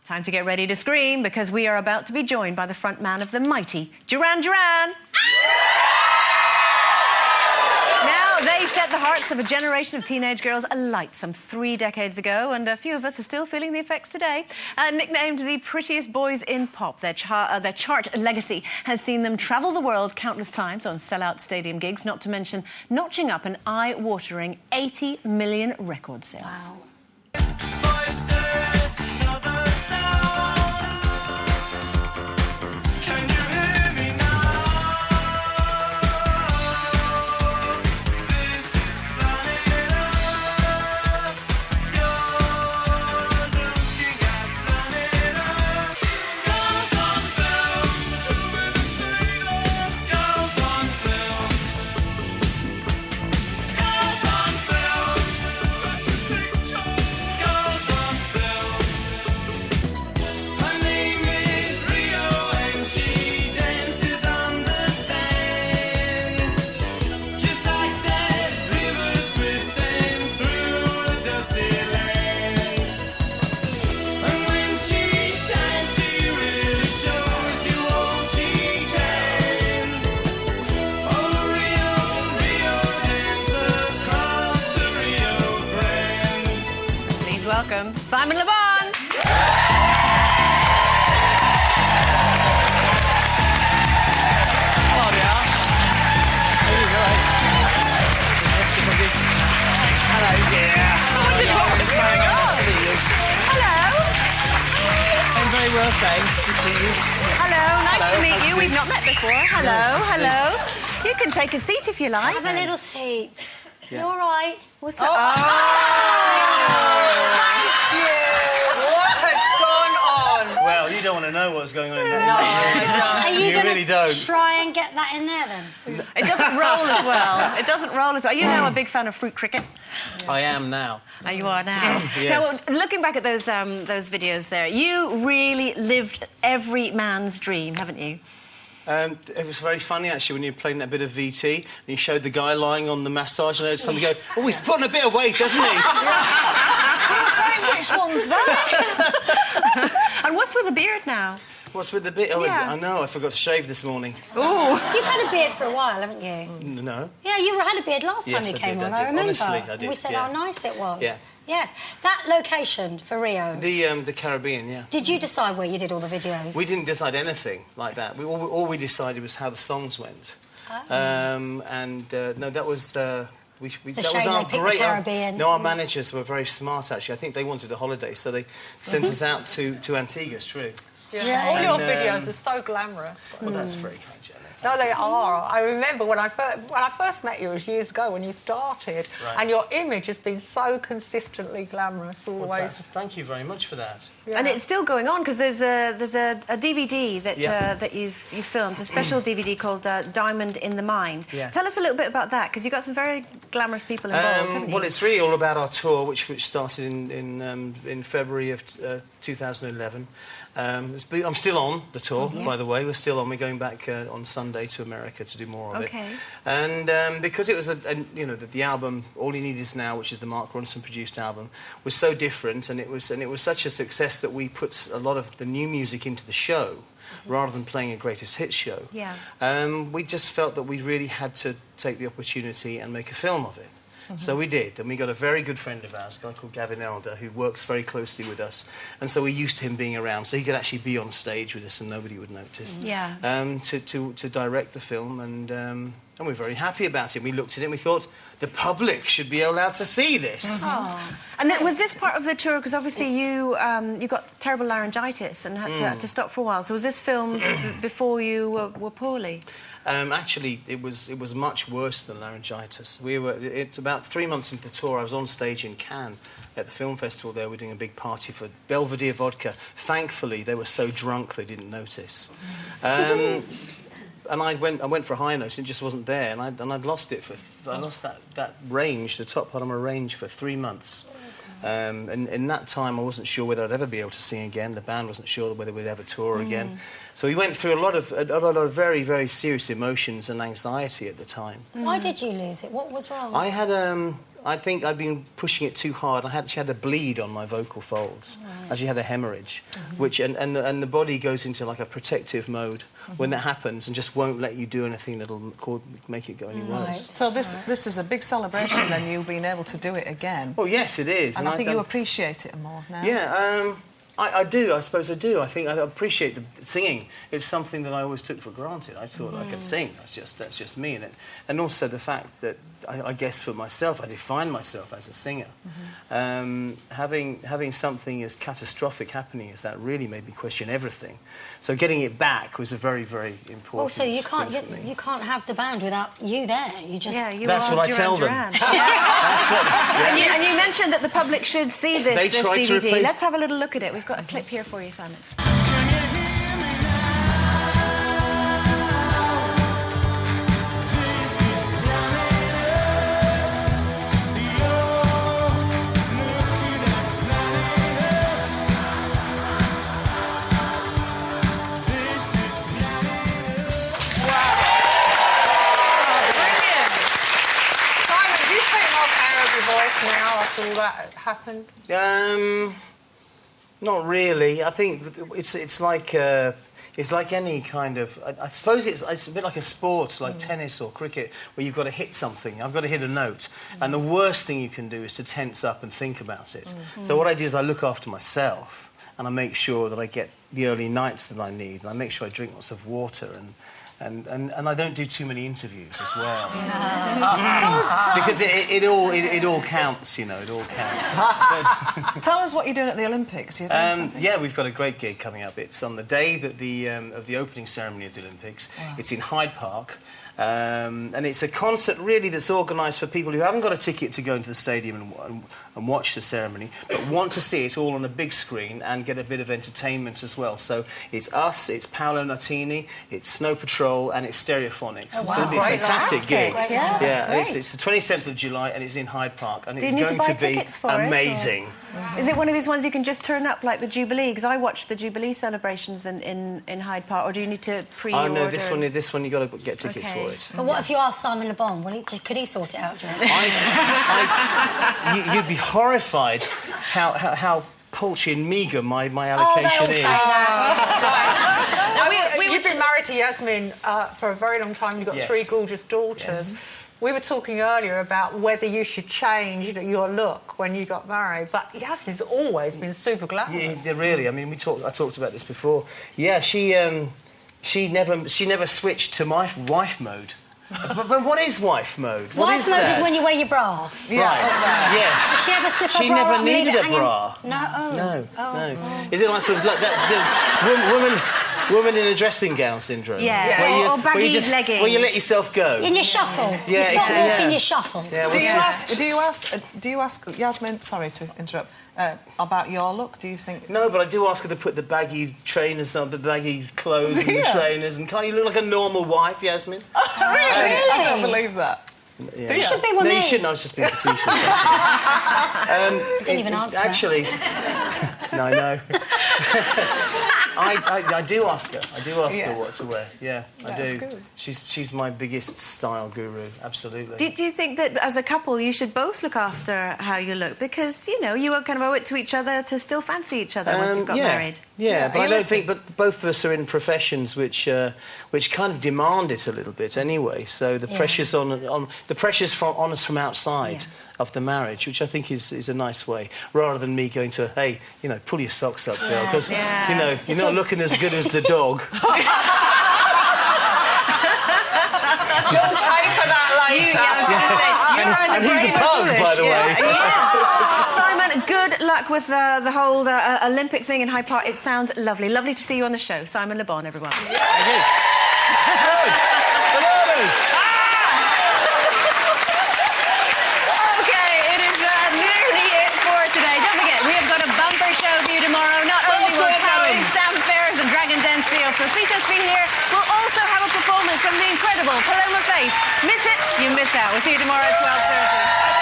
Time to get ready to scream, because we are about to be joined by the front man of the mighty Duran. Now, they set the hearts of a generation of teenage girls alight some 3 decades ago, and a few of us are still feeling the effects today. Nicknamed the prettiest boys in pop, their chart legacy has seen them travel the world countless times on sell-out stadium gigs, not to mention notching up an eye-watering 80 million record sales. Wow. Welcome, Simon Le Bon. Hello, Duran. How are you doing? Hello, dear. Hello. I'm very well, thanks. To see you. Hello, nice to meet you. Nice to We've not met before. Hello. You can take a seat if you like. Have a little seat. Yeah. You all right? What's that? What has gone on? Well, you don't want to know what's going on in there. No, I don't. Are you really don't. try and get that in there, then? It doesn't roll as well. It doesn't roll as well. Are you now a big fan of fruit cricket? I am now. Oh, you are now. Yes. Now, looking back at those videos there, you really lived every man's dream, haven't you? It was very funny, actually, when you were playing that bit of VT and you showed the guy lying on the massage and I heard somebody go, oh, he's put on a bit of weight, hasn't he? Which one's that? And what's with the beard now? What's with the bit? Oh, Yeah. I know, I forgot to shave this morning. Oh. You've had a beard for a while, haven't you? No. Yeah, you had a beard last time Yes, you I came did, on, I I did. remember. Honestly, I did, We said yeah. how nice it was. Yeah. Yes. That location for Rio. The Caribbean, yeah. Did you decide where you did all the videos? We didn't decide anything like that. All we decided was how the songs went. Oh. No, that was... that It's a was shame our they picked great. the Caribbean. No, our managers were very smart, actually. I think they wanted a holiday, so they sent us out to Antigua. It's true. Yeah. All your videos are so glamorous. Well, that's very kind, Janet. No, they are. I remember when I first met you, it was years ago when you started, Right. and your image has been so consistently glamorous all the way. Thank you very much for that. Yeah. And it's still going on, because there's a DVD that Yeah. that you've filmed, a special DVD called Diamond in the Mine. Yeah. Tell us a little bit about that, because you've got some very glamorous people involved, haven't you? Well, it's really all about our tour, which started in February of 2011. I'm still on the tour, by the way. We're still on. We're going back on Sunday to America to do more of it. And because it was the album All You Need Is Now, which is the Mark Ronson produced album, was so different, and it was such a success that we put a lot of the new music into the show rather than playing a greatest hits show. Yeah. We just felt that we really had to take the opportunity and make a film of it. So we did, and we got a very good friend of ours, a guy called Gavin Elder, who works very closely with us, and so we're used to him being around, so he could actually be on stage with us and nobody would notice. Yeah. To direct the film, and we're very happy about it. We looked at it and we thought, the public should be allowed to see this. And then, was this part of the tour? Because obviously you got terrible laryngitis and had to stop for a while. So was this filmed before you were poorly? Actually, it was much worse than laryngitis. It's about 3 months into the tour. I was on stage in Cannes at the film festival there. We're doing a big party for Belvedere vodka. Thankfully, they were so drunk they didn't notice. And I went for a high note and it just wasn't there. And I'd lost it I lost that range, the top part of my range, for 3 months. And in that time, I wasn't sure whether I'd ever be able to sing again. The band wasn't sure whether we'd ever tour again. So we went through a lot of very, very serious emotions and anxiety at the time. Why did you lose it? What was wrong? I had I think I'd been pushing it too hard. She had a bleed on my vocal folds. Right. She had a hemorrhage, which and the body goes into like a protective mode when that happens and just won't let you do anything that'll make it go any worse. So this is a big celebration then, you being able to do it again. Well, yes, it is. And I think you appreciate it more now. Yeah, I do. I suppose I do. I think I appreciate the singing. It's something that I always took for granted. I thought I could sing. That's just me. And also the fact that I guess for myself, I define myself as a singer. Having something as catastrophic happening as that really made me question everything. So getting it back was a very, very important. Also, you can't have the band without you there. You just that's what I tell them. Duran. That's what, And you mentioned that the public should see this DVD. To Let's have a little look at it. We've got a clip here for you, Simon. Now after all that happened? Not really. I think it's like any kind of. I suppose it's a bit like a sport, like tennis or cricket, where you've got to hit something. I've got to hit a note, and the worst thing you can do is to tense up and think about it. So what I do is I look after myself, and I make sure that I get the early nights that I need, and I make sure I drink lots of water and I don't do too many interviews as well. Because it all counts, you know, it all counts. Tell us what you're doing at the Olympics. You're doing something? Yeah, we've got a great gig coming up. It's on the day that of the opening ceremony of the Olympics. Wow. It's in Hyde Park. And it's a concert really that's organised for people who haven't got a ticket to go into the stadium and watch the ceremony, but want to see it all on a big screen and get a bit of entertainment as well. So it's us, it's Paolo Nutini, it's Snow Patrol, and it's Stereophonics. Oh, wow. It's going to be a fantastic gig. Yeah, it's the 27th of July and it's in Hyde Park, and it's going to be amazing. Is it one of these ones you can just turn up like the Jubilee? Because I watched the Jubilee celebrations in Hyde Park, or do you need to pre-order? Oh no, this one you've got to get tickets for it. But what if you asked Simon Le Bon? Could he sort it out, Duran? You'd be horrified how paltry and meagre my allocation is. You've been married to Yasmin for a very long time. You've got 3 gorgeous daughters. Yes. We were talking earlier about whether you should change your look when you got married, but Yasmin's always been super glamorous. Yeah, really. I mean, I talked about this before. Yeah, she never switched to my wife mode. But what is wife mode? Wife mode is when you wear your bra. Right. Yeah. Does she ever slip She her bra never up and leave needed it a hanging? bra. No. No. Is it like sort of like that woman in a dressing gown syndrome? Yeah. Or baggy leggings. Where you let yourself go. In your shuffle. Yeah, you stop walking your shuffle. Yeah, Do you ask Yasmin? Sorry to interrupt. About your look, do you think? No, but I do ask her to put the baggy trainers on, the baggy clothes and the trainers, and can't you look like a normal wife, Yasmin? Really? I don't believe that. Yeah. You should be with me. me. You shouldn't. I was just being facetious. Didn't even answer. Actually, no, I know. I do ask her. I do ask her what to wear. Yeah, I do. Good. She's my biggest style guru. Absolutely. Do you think that as a couple you should both look after how you look, because you kind of owe it to each other to still fancy each other once you've got married? Yeah, but I don't think. But both of us are in professions which kind of demand it a little bit anyway. So the pressure's on us from outside of the marriage, which I think is a nice way, rather than me going to, hey, pull your socks up, girl, because you're not looking as good as the dog. You'll pay for that later. And he's a pug, by the way. Simon, good luck with the whole Olympic thing in Hyde Park. It sounds lovely. Lovely to see you on the show. Simon Le Bon, everyone. Thank you. Okay, it is nearly it for today. Don't forget, we have got a bumper show for you tomorrow. Not only will Towering Sam Ferris and Dragon Densfield for Fritos be here, we'll also have a performance from the incredible Paloma Faith. Miss it, you miss out. We'll see you tomorrow at 12:30.